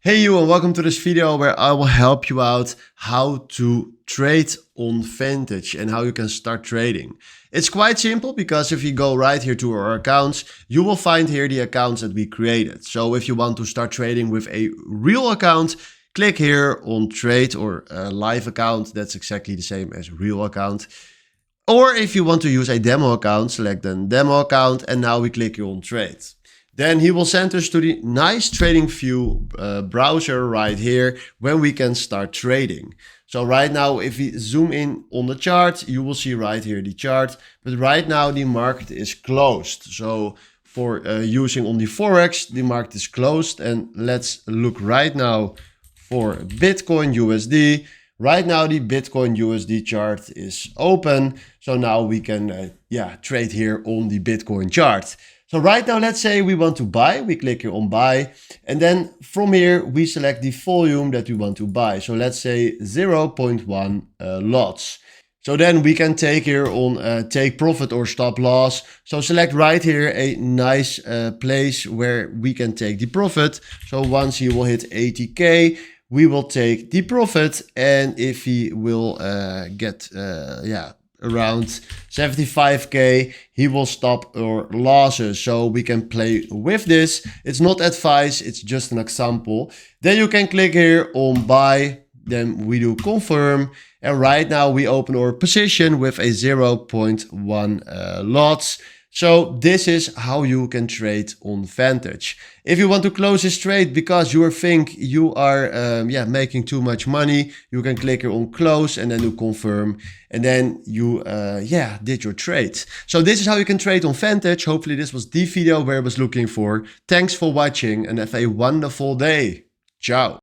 Hey you, and welcome to this video where I will help you out how to trade on Vantage and how you can start trading. It's quite simple because if you go right here to our accounts, you will find here the accounts that we created. So if you want to start trading with a real account, click here on trade or live account. That's exactly the same as real account. Or if you want to use a demo account, select then demo account, and now we click here on trade. Then he will send us to the nice trading view browser right here when we can start trading. So right now, if we zoom in on the chart, you will see right here the chart. But right now the market is closed. So for using on the forex, the market is closed. And let's look right now for Bitcoin USD. Right now the Bitcoin USD chart is open. So now we can trade here on the Bitcoin chart. So right now, let's say we want to buy, we click here on buy, and then from here, we select the volume that we want to buy. So let's say 0.1 lots. So then we can take here on take profit or stop loss. So select right here a nice place where we can take the profit. So once he will hit 80K, we will take the profit. And if he will get, around 75K, he will stop our losses. So we can play with this. It's not advice, it's just an example. Then you can click here on buy, then we do confirm. And right now we open our position with a 0.1 lots. So this is how you can trade on Vantage. If you want to close this trade because you think you are making too much money, you can click here on close and then do confirm. And then you did your trade. So this is how you can trade on Vantage. Hopefully this was the video where I was looking for. Thanks for watching and have a wonderful day. Ciao.